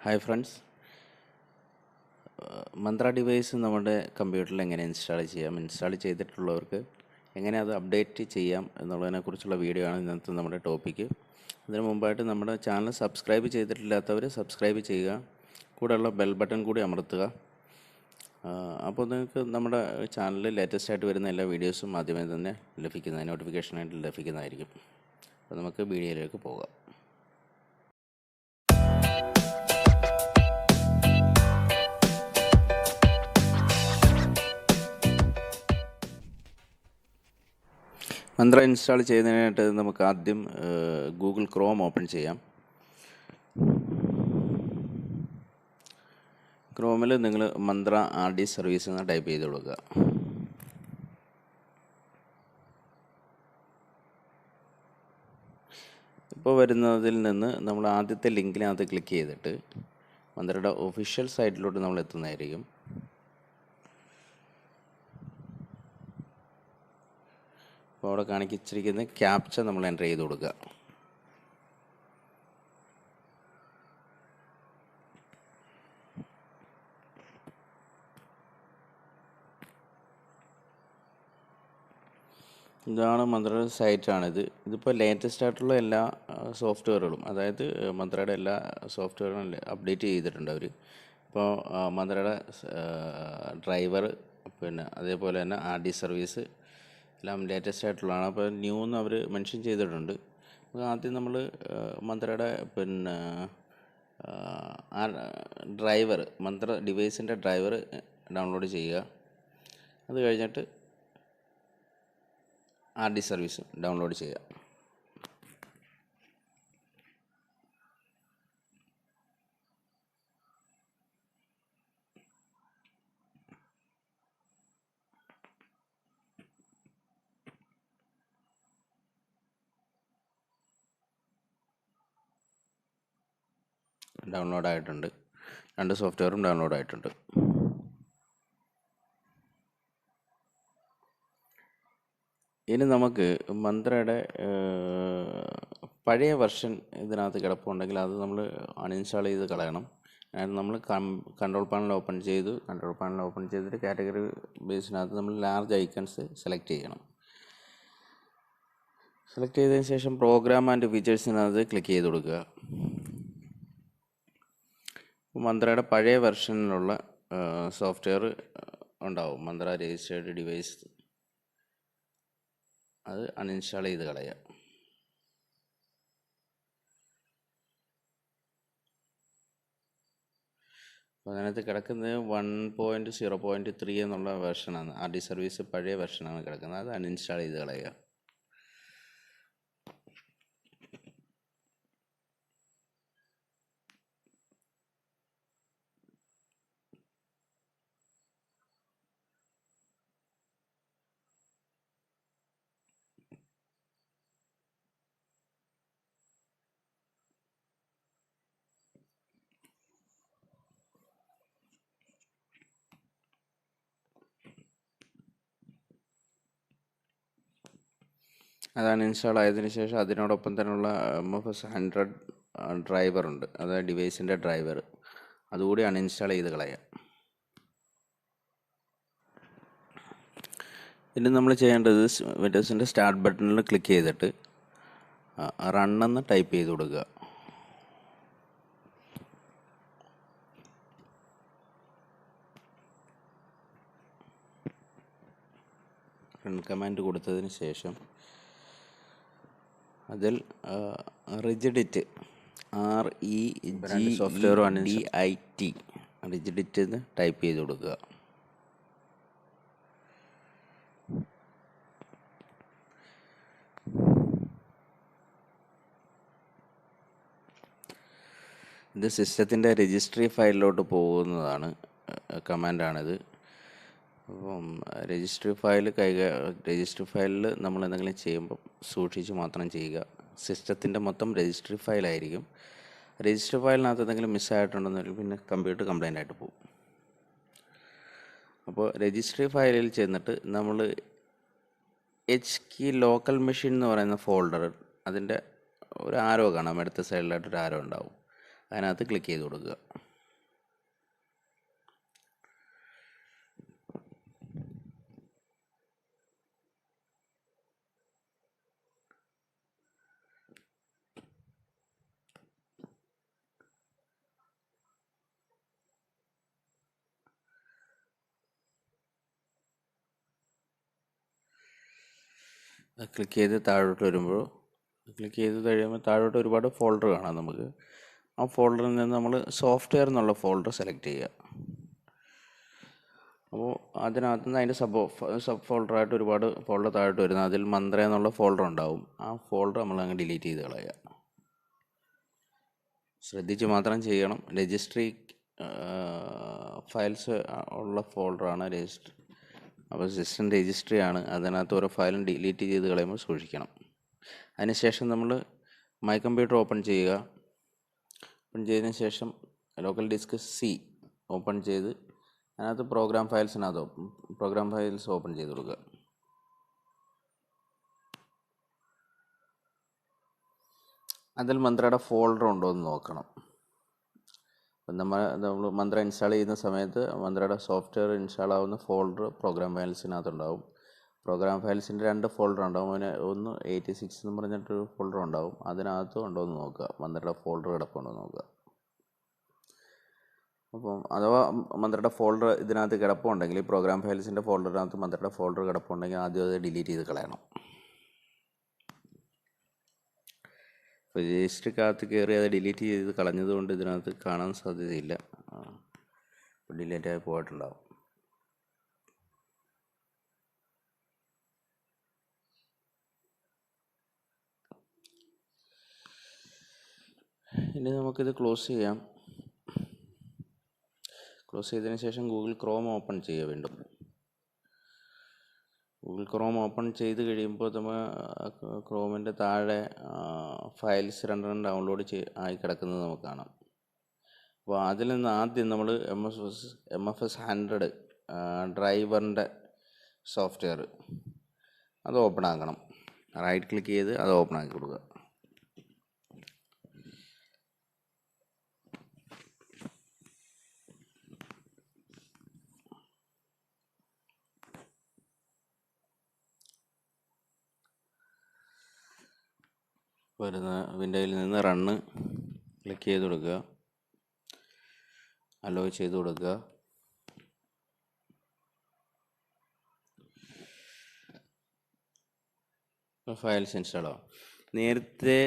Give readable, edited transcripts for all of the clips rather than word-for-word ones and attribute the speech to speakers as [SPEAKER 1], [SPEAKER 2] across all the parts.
[SPEAKER 1] Hi friends, മന്ത്ര device നമ്മുടെ കമ്പ്യൂട്ടറിൽ എങ്ങനെ ഇൻസ്റ്റാൾ ചെയ്തിട്ടുള്ളവർക്ക് എങ്ങനെ അത് അപ്ഡേറ്റ് ചെയ്യാം എന്നുള്ളതിനെക്കുറിച്ചുള്ള വീഡിയോ ആണ് ഇന്നത്തെ നമ്മുടെ ടോപ്പിക്ക്. അതിന് മുമ്പായിട്ട് നമ്മുടെ ചാനൽ സബ്സ്ക്രൈബ് ചെയ്തിട്ടില്ലാത്തവർ സബ്സ്ക്രൈബ് ചെയ്യുക, കൂടെയുള്ള ബെൽ ബട്ടൺ കൂടി അമർത്തുക. അപ്പോൾ നിങ്ങൾക്ക് നമ്മുടെ ചാനലിൽ ലേറ്റസ്റ്റ് ആയിട്ട് വരുന്ന എല്ലാ വീഡിയോസും ആദ്യമേ തന്നെ നോട്ടിഫിക്കേഷനായിട്ട് ലഭിക്കുന്നതായിരിക്കും. അപ്പോൾ നമുക്ക് വീഡിയോയിലേക്ക് പോകാം. മന്ത്ര ഇൻസ്റ്റാൾ ചെയ്യുന്നതിനായിട്ട് നമുക്ക് ആദ്യം ഗൂഗിൾ ക്രോം ഓപ്പൺ ചെയ്യാം. ക്രോമിൽ നിങ്ങൾ മന്ത്ര RD സർവീസ് എന്ന് ടൈപ്പ് ചെയ്ത് കൊടുക്കുക. ഇപ്പോൾ വരുന്നതിൽ നിന്ന് നമ്മൾ ആദ്യത്തെ ലിങ്കിനകത്ത് ക്ലിക്ക് ചെയ്തിട്ട് മന്ത്രയുടെ ഒഫീഷ്യൽ സൈറ്റിലോട്ട് നമ്മൾ എത്തുന്നതായിരിക്കും. അപ്പോൾ അവിടെ കാണിച്ചിരിക്കുന്ന ക്യാപ്ച നമ്മൾ എൻ്റർ ചെയ്ത് കൊടുക്കുക. ഇതാണ് മന്ത്രയുടെ സൈറ്റാണിത്. ഇതിപ്പോൾ ലേറ്റസ്റ്റ് ആയിട്ടുള്ള എല്ലാ സോഫ്റ്റ്വെയറുകളും, അതായത് മന്ത്രയുടെ എല്ലാ സോഫ്റ്റ്വെയറുകളും അപ്ഡേറ്റ് ചെയ്തിട്ടുണ്ട് അവർ. ഇപ്പോൾ മന്ത്രയുടെ ഡ്രൈവർ, പിന്നെ അതേപോലെ തന്നെ RD സർവീസ് എല്ലാം ലേറ്റസ്റ്റ് ആയിട്ടുള്ളതാണ്. അപ്പോൾ ന്യൂ എന്ന് അവർ മെൻഷൻ ചെയ്തിട്ടുണ്ട്. അപ്പോൾ ആദ്യം നമ്മൾ മന്ത്രയുടെ ഡ്രൈവർ, മന്ത്ര ഡിവൈസിൻ്റെ ഡ്രൈവർ ഡൗൺലോഡ് ചെയ്യുക. അത് കഴിഞ്ഞിട്ട് RD സർവീസ് ഡൗൺലോഡ് ചെയ്യുക. ഡൗൺലോഡ് ആയിട്ടുണ്ട്, രണ്ട് സോഫ്റ്റ്വെയറും ഡൗൺലോഡ് ആയിട്ടുണ്ട്. ഇനി നമുക്ക് മന്ത്രയുടെ പഴയ വെർഷൻ ഇതിനകത്ത് കിടപ്പുണ്ടെങ്കിൽ അത് നമ്മൾ അൺഇൻസ്റ്റാൾ ചെയ്ത് കളയണം. അതായത് നമ്മൾ കൺട്രോൾ പാനൽ ഓപ്പൺ ചെയ്തിട്ട് കാറ്റഗറി ബേസിനകത്ത് നമ്മൾ ലാർജ് ഐക്കൺസ് സെലക്ട് ചെയ്യണം. സെലക്ട് ചെയ്തതിന് ശേഷം പ്രോഗ്രാം ആൻഡ് ഫീച്ചേഴ്സിനകത്ത് ക്ലിക്ക് ചെയ്ത് കൊടുക്കുക. മന്ത്രയുടെ പഴയ വെർഷനിലുള്ള സോഫ്റ്റ്വെയർ ഉണ്ടാവും, മന്ത്ര രജിസ്റ്റേർഡ് ഡിവൈസ്, അത് അൺഇൻസ്റ്റാൾ ചെയ്ത് കളയുക. അപ്പോൾ അതിനകത്ത് കിടക്കുന്നത് 1.0.3 എന്നുള്ള വെർഷനാണ്. RD സർവീസ് പഴയ വെർഷനാണ് കിടക്കുന്നത്, അത് അൺഇൻസ്റ്റാൾ ചെയ്ത് കളയുക. അത് അൺഇൻസ്റ്റാൾ ആയതിനു ശേഷം അതിനോടൊപ്പം തന്നെയുള്ള MFS 100 ഡ്രൈവറുണ്ട്, അതായത് ഡിവൈസിൻ്റെ ഡ്രൈവർ, അതുകൂടി അൺഇൻസ്റ്റാൾ ചെയ്ത് കളയാം. ഇനി നമ്മൾ ചെയ്യേണ്ടത് വിൻഡോസിൻ്റെ സ്റ്റാർട്ട് ബട്ടണിൽ ക്ലിക്ക് ചെയ്തിട്ട് റൺ എന്ന് ടൈപ്പ് ചെയ്ത് കൊടുക്കുക. റൺ കമാൻഡ് കൊടുത്തതിന് ശേഷം അതിൽ റിജിഡിറ്റ് സോഫ്റ്റ്വെയർ DIT റിജിഡിറ്റ് എന്ന് ടൈപ്പ് ചെയ്ത് കൊടുക്കുക. ഇത് സിസ്റ്റത്തിൻ്റെ രജിസ്ട്രി ഫയലിലോട്ട് പോകുന്നതാണ് കമാൻഡാണിത്. അപ്പം രജിസ്ട്രി ഫയലിൽ നമ്മൾ എന്തെങ്കിലും ചെയ്യുമ്പോൾ സൂക്ഷിച്ച് മാത്രം ചെയ്യുക. സിസ്റ്റത്തിൻ്റെ മൊത്തം രജിസ്ട്രി ഫയലായിരിക്കും. രജിസ്ട്രി ഫയലിനകത്ത് എന്തെങ്കിലും മിസ്സായിട്ടുണ്ടെന്നുണ്ടെങ്കിൽ പിന്നെ കമ്പ്യൂട്ടർ കംപ്ലൈൻ്റ് ആയിട്ട് പോകും. അപ്പോൾ രജിസ്ട്രി ഫയലിൽ ചെന്നിട്ട് നമ്മൾ HKey ലോക്കൽ മെഷീൻ എന്ന് പറയുന്ന ഫോൾഡർ, അതിൻ്റെ ഒരു ആരോ കാണാം, ഇടത്തെ സൈഡിലായിട്ടൊരു ആരോ ഉണ്ടാവും. അതിനകത്ത് ക്ലിക്ക് ചെയ്ത് കൊടുക്കുക. ക്ലിക്ക് ചെയ്ത് താഴോട്ട് വരുമ്പോൾ ക്ലിക്ക് ചെയ്ത് കഴിയുമ്പോൾ താഴോട്ട് ഒരുപാട് ഫോൾഡർ കാണാം നമുക്ക്. ആ ഫോൾഡറിൽ നിന്ന് നമ്മൾ സോഫ്റ്റ്വെയർ എന്നുള്ള ഫോൾഡർ സെലക്ട് ചെയ്യുക. അപ്പോൾ അതിനകത്ത് നിന്ന് അതിൻ്റെ സബ് ഫോൾഡറായിട്ട് ഒരുപാട് ഫോൾഡർ താഴോട്ട് വരുന്നത്, അതിൽ മന്ത്ര എന്നുള്ള ഫോൾഡർ ഉണ്ടാവും. ആ ഫോൾഡർ നമ്മൾ അങ്ങ് ഡിലീറ്റ് ചെയ്ത് കളയുക. ശ്രദ്ധിച്ച് മാത്രം ചെയ്യണം. രജിസ്ട്രി ഫയൽസ് ഉള്ള ഫോൾഡറാണ് രജിസ്റ്റർ. അപ്പോൾ സിസ്റ്റം രജിസ്ട്രി ആണ്, അതിനകത്ത് ഓരോ ഫയലും ഡിലീറ്റ് ചെയ്ത് കളയുമ്പോൾ സൂക്ഷിക്കണം. അതിനുശേഷം നമ്മൾ മൈ കമ്പ്യൂട്ടർ ഓപ്പൺ ചെയ്യുക. ഓപ്പൺ ചെയ്തതിന് ശേഷം ലോക്കൽ ഡിസ്ക് സി ഓപ്പൺ ചെയ്ത് അതിനകത്ത് പ്രോഗ്രാം ഫയൽസ് ഓപ്പൺ ചെയ്ത് കൊടുക്കുക. അതിൽ മന്ത്രയുടെ ഫോൾഡർ ഉണ്ടോ എന്ന് നോക്കണം. അപ്പം നമ്മൾ മന്ത്ര ഇൻസ്റ്റാൾ ചെയ്യുന്ന സമയത്ത് മന്ത്രയുടെ സോഫ്റ്റ്വെയർ ഇൻസ്റ്റാൾ ആവുന്ന ഫോൾഡർ പ്രോഗ്രാം ഫയൽസിനകത്തുണ്ടാവും. പ്രോഗ്രാം ഫയൽസിൻ്റെ 2 ഫോൾഡർ ഉണ്ടാവും. അതിന് ഒന്ന് 86 എന്ന് പറഞ്ഞിട്ടൊരു ഫോൾഡർ ഉണ്ടാവും. അതിനകത്ത് ഉണ്ടോ എന്ന് നോക്കുക, മന്ത്രയുടെ ഫോൾഡർ കിടപ്പുണ്ടോ എന്ന് നോക്കുക. അപ്പം അഥവാ മന്ത്രയുടെ ഫോൾഡർ ഇതിനകത്ത് കിടപ്പുണ്ടെങ്കിൽ, പ്രോഗ്രാം ഫയൽസിൻ്റെ ഫോൾഡറിനകത്ത് മന്ത്രയുടെ ഫോൾഡർ കിടപ്പുണ്ടെങ്കിൽ ആദ്യം അത് ഡിലീറ്റ് ചെയ്ത് കളയണം. ഇപ്പോൾ രജിസ്റ്ററിക്കകത്ത് കയറി അത് ഡിലീറ്റ് ചെയ്ത് കളഞ്ഞതുകൊണ്ട് ഇതിനകത്ത് കാണാൻ സാധ്യതയില്ല. ഡിലീറ്റ് ആയി പോയിട്ടുണ്ടാവും. ഇനി നമുക്കിത് ക്ലോസ് ചെയ്യാം. ക്ലോസ് ചെയ്തതിന് ശേഷം ഗൂഗിൾ ക്രോം ഓപ്പൺ ചെയ്യുക. വീണ്ടും ഗൂഗിൾ ക്രോം ഓപ്പൺ ചെയ്ത് കഴിയുമ്പോൾ നമ്മൾ ക്രോമിൻ്റെ താഴെ ഫയൽസ് 2 ഡൗൺലോഡ് ആയി കിടക്കുന്നത് നമുക്ക് കാണാം. അപ്പോൾ അതിൽ നിന്ന് ആദ്യം നമ്മൾ MFS 100 ഡ്രൈവറിൻ്റെ സോഫ്റ്റ്വെയർ അത് ഓപ്പൺ ആക്കണം. റൈറ്റ് ക്ലിക്ക് ചെയ്ത് അത് ഓപ്പൺ ആക്കി കൊടുക്കുക. വരുന്ന വിൻഡോയിൽ നിന്ന് റണ്ണ് ക്ലിക്ക് ചെയ്ത് കൊടുക്കുക. അലോ ചെയ്ത് കൊടുക്കുക. ഫയൽസ് ഇൻസ്റ്റാൾ ആവും. നേരത്തെ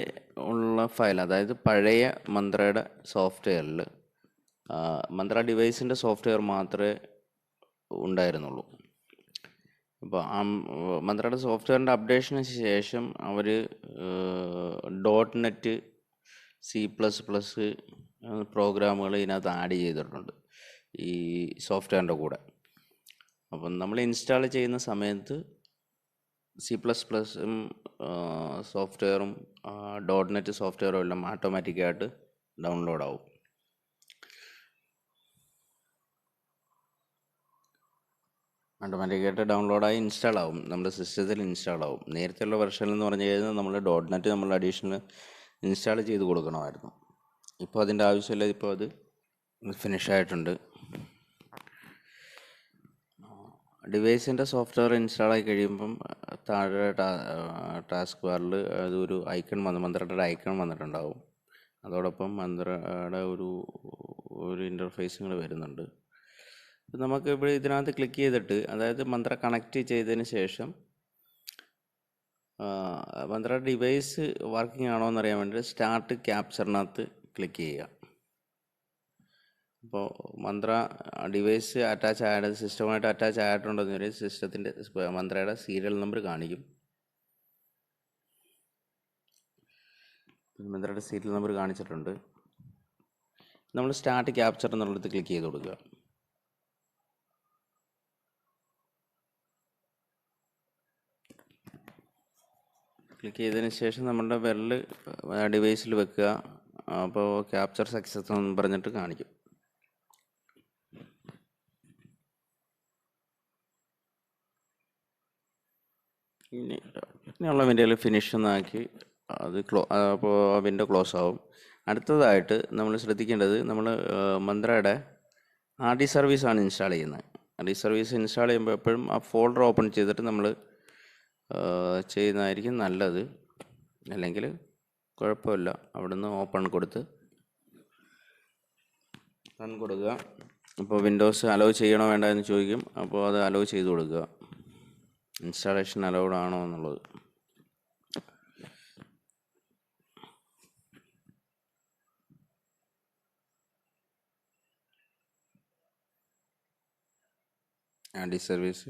[SPEAKER 1] ഉള്ള ഫയൽ, അതായത് പഴയ മന്ത്രയുടെ സോഫ്റ്റ്വെയറിൽ മന്ത്ര ഡിവൈസിൻ്റെ സോഫ്റ്റ്വെയർ മാത്രമേ ഉണ്ടായിരുന്നുള്ളൂ. അപ്പോൾ മന്ത്രയുടെ സോഫ്റ്റ്വെയറിൻ്റെ അപ്ഡേഷന് ശേഷം അവർ .NET C++ പ്രോഗ്രാമുകൾ ഇതിനകത്ത് ആഡ് ചെയ്തിട്ടുണ്ട് ഈ സോഫ്റ്റ്വെയറിൻ്റെ കൂടെ. അപ്പം നമ്മൾ ഇൻസ്റ്റാൾ ചെയ്യുന്ന സമയത്ത് C++ഉം സോഫ്റ്റ്വെയറും .NET സോഫ്റ്റ്വെയറും എല്ലാം ഓട്ടോമാറ്റിക്കായിട്ട് ഡൗൺലോഡ് ആവും. ഓട്ടോമാറ്റിക്കായിട്ട് ഡൗൺലോഡായി ഇൻസ്റ്റാൾ ആവും, നമ്മുടെ സിസ്റ്റത്തിൽ ഇൻസ്റ്റാൾ ആവും. നേരത്തെയുള്ള വെർഷനിൽ എന്ന് പറഞ്ഞു കഴിഞ്ഞാൽ നമ്മൾ .NET നമ്മൾ അഡീഷണൽ ഇൻസ്റ്റാൾ ചെയ്ത് കൊടുക്കണമായിരുന്നു. ഇപ്പോൾ അതിൻ്റെ ആവശ്യമില്ല. ഇപ്പോൾ അത് ഫിനിഷ് ആയിട്ടുണ്ട്. ഡിവൈസിൻ്റെ സോഫ്റ്റ്വെയർ ഇൻസ്റ്റാൾ ആയി കഴിയുമ്പം താഴെ ടാസ്ക് ബാറിൽ അതൊരു ഐക്കൺ മന്ത്രയുടെ ഐക്കൺ വന്നിട്ടുണ്ടാവും. അതോടൊപ്പം മന്ത്രയുടെ ഒരു ഇൻ്റർഫേസുകൾ വരുന്നുണ്ട്. നമുക്ക് ഇവിടെ ഇതിനകത്ത് ക്ലിക്ക് ചെയ്തിട്ട്, അതായത് മന്ത്ര കണക്റ്റ് ചെയ്തതിന് ശേഷം മന്ത്ര ഡിവൈസ് വർക്കിംഗ് ആണോ എന്നറിയാൻ വേണ്ടി സ്റ്റാർട്ട് ക്യാപ്ചറിനകത്ത് ക്ലിക്ക് ചെയ്യുക. അപ്പോൾ മന്ത്ര ഡിവൈസ് സിസ്റ്റമായിട്ട് അറ്റാച്ച് ആയിട്ടുണ്ടെന്ന് വരെ സിസ്റ്റത്തിൻ്റെ മന്ത്രയുടെ സീരിയൽ നമ്പർ കാണിക്കും. മന്ത്രയുടെ സീരിയൽ നമ്പർ കാണിച്ചിട്ടുണ്ട്. നമ്മൾ സ്റ്റാർട്ട് ക്യാപ്ചർ എന്നുള്ളത് ക്ലിക്ക് ചെയ്ത് കൊടുക്കുക. ക്ലിക്ക് ചെയ്തതിന് ശേഷം നമ്മളുടെ വിരൽ ഡിവൈസിൽ വെക്കുക. അപ്പോൾ ക്യാപ്ചർ സക്സസ് എന്ന് പറഞ്ഞിട്ട് കാണിക്കും. ഇനിയുള്ള വിൻഡോയിൽ ഫിനിഷ് എന്നാക്കി അത് അപ്പോൾ വിൻഡോ ക്ലോസ് ആവും. അടുത്തതായിട്ട് നമ്മൾ ശ്രദ്ധിക്കേണ്ടത്, നമ്മൾ മന്ത്രയുടെ ആർ ഡി സർവീസാണ് ഇൻസ്റ്റാൾ ചെയ്യുന്നത്. ആർ ഡി സർവീസ് ഇൻസ്റ്റാൾ ചെയ്യുമ്പോൾ എപ്പോഴും ആ ഫോൾഡർ ഓപ്പൺ ചെയ്തിട്ട് നമ്മൾ ചെയ്യുന്നതായിരിക്കും നല്ലത്. അല്ലെങ്കിൽ കുഴപ്പമില്ല, അവിടുന്ന് ഓപ്പൺ കൊടുത്ത് റൺ കൊടുക്കുക. അപ്പോൾ വിൻഡോസ് അലോ ചെയ്യണോ വേണ്ട എന്ന് ചോദിക്കും. അപ്പോൾ അത് അലോ ചെയ്ത് കൊടുക്കുക, ഇൻസ്റ്റാളേഷൻ അലൗഡ് ആണോ എന്നുള്ളത്. ആർ ഡി സർവീസ്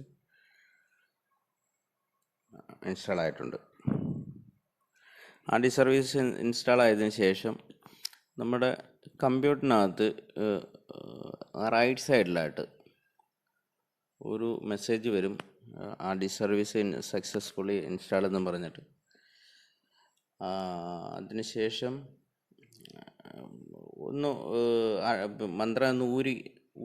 [SPEAKER 1] ഇൻസ്റ്റാൾ ആയിട്ടുണ്ട്. ആർ ഡി സർവീസ് ഇൻസ്റ്റാൾ ആയതിനു ശേഷം നമ്മുടെ കമ്പ്യൂട്ടറിനകത്ത് റൈറ്റ് സൈഡിലായിട്ട് ഒരു മെസ്സേജ് വരും, R D service successfully install എന്നും പറഞ്ഞിട്ട്. അതിനുശേഷം ഒന്ന് മന്ത്രം ഒന്ന്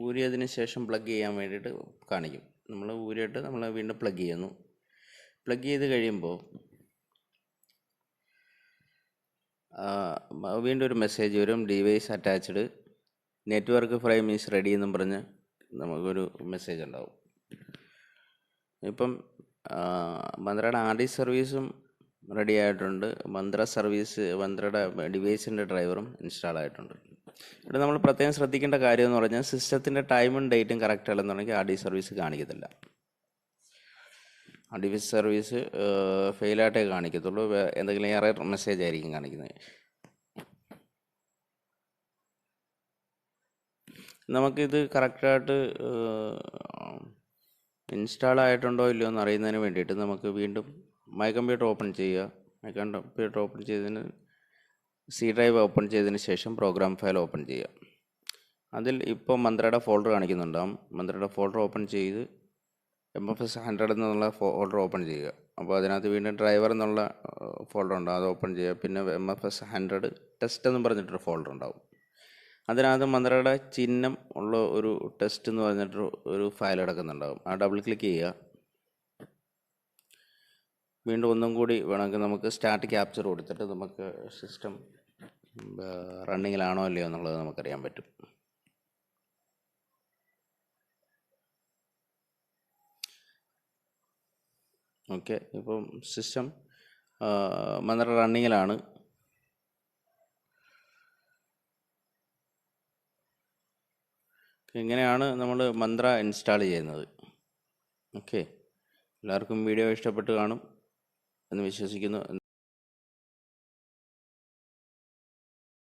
[SPEAKER 1] ഊരിയതിന് ശേഷം പ്ലഗ് ചെയ്യാൻ വേണ്ടിയിട്ട് കാണിക്കും. നമ്മൾ ഊരിയിട്ട് നമ്മൾ വീണ്ടും പ്ലഗ് ചെയ്യുന്നു. പ്ലഗ് ചെയ്ത് കഴിയുമ്പോൾ വീണ്ടും ഒരു മെസ്സേജ് വരും, device attached, network frame is ready എന്നും പറഞ്ഞ് നമുക്കൊരു മെസ്സേജ് ഉണ്ടാവും. ഇപ്പം മന്ത്രയുടെ ആർ ഡി സർവീസും റെഡി ആയിട്ടുണ്ട്, മന്ത്രയുടെ ഡിവൈസിൻ്റെ ഡ്രൈവറും ഇൻസ്റ്റാൾ ആയിട്ടുണ്ട്. ഇവിടെ നമ്മൾ പ്രത്യേകം ശ്രദ്ധിക്കേണ്ട കാര്യം എന്ന് പറഞ്ഞാൽ, സിസ്റ്റത്തിൻ്റെ ടൈമും ഡേറ്റും കറക്റ്റ് അല്ലെന്നുണ്ടെങ്കിൽ ആർ ഡി സർവീസ് കാണിക്കത്തില്ല. ആർ ഡി സർവീസ് ഫെയിലായിട്ടേ കാണിക്കത്തുള്ളൂ, എന്തെങ്കിലും എറർ മെസ്സേജ് ആയിരിക്കും കാണിക്കുന്നത്. നമുക്കിത് കറക്റ്റായിട്ട് ഇൻസ്റ്റാൾ ആയിട്ടുണ്ടോ ഇല്ലയോ എന്ന് അറിയുന്നതിന് വേണ്ടിയിട്ട് നമുക്ക് വീണ്ടും മൈ കമ്പ്യൂട്ടർ ഓപ്പൺ ചെയ്യുക. മൈ കമ്പ്യൂട്ടർ ഓപ്പൺ ചെയ്തതിന് സി ഡ്രൈവ് ഓപ്പൺ ചെയ്തതിന് ശേഷം പ്രോഗ്രാം ഫയൽ ഓപ്പൺ ചെയ്യുക. അതിൽ ഇപ്പോൾ മന്ത്രയുടെ ഫോൾഡർ കാണിക്കുന്നുണ്ടാകും. മന്ത്രയുടെ ഫോൾഡർ ഓപ്പൺ ചെയ്ത് MFS100 എന്നുള്ള ഫോൾഡർ ഓപ്പൺ ചെയ്യുക. അപ്പോൾ അതിനകത്ത് വീണ്ടും ഡ്രൈവർ എന്നുള്ള ഫോൾഡർ ഉണ്ടാകും, അത് ഓപ്പൺ ചെയ്യുക. പിന്നെ MFS100 ടെസ്റ്റ് എന്ന് പറഞ്ഞിട്ടൊരു ഫോൾഡർ ഉണ്ടാവും. അതിനകത്ത് മന്ത്രയുടെ ചിഹ്നം ഉള്ള ഒരു ടെസ്റ്റ് എന്ന് പറഞ്ഞിട്ട് ഒരു ഫയൽ കിടക്കുന്നുണ്ടാകും. ആ ഡബിൾ ക്ലിക്ക് ചെയ്യുക. വീണ്ടും ഒന്നും കൂടി വേണമെങ്കിൽ നമുക്ക് സ്റ്റാർട്ട് ക്യാപ്ചർ കൊടുത്തിട്ട് നമുക്ക് സിസ്റ്റം റണ്ണിങ്ങിലാണോ അല്ലയോ എന്നുള്ളത് നമുക്കറിയാൻ പറ്റും. ഓക്കെ, ഇപ്പം സിസ്റ്റം മന്ത്ര റണ്ണിങ്ങിലാണ്. ഇങ്ങനെയാണ് നമ്മൾ മന്ത്ര ഇൻസ്റ്റാൾ ചെയ്യുന്നത്. ഓക്കെ, എല്ലാവർക്കും വീഡിയോ ഇഷ്ടപ്പെട്ട് കാണും എന്ന് വിശ്വസിക്കുന്നു.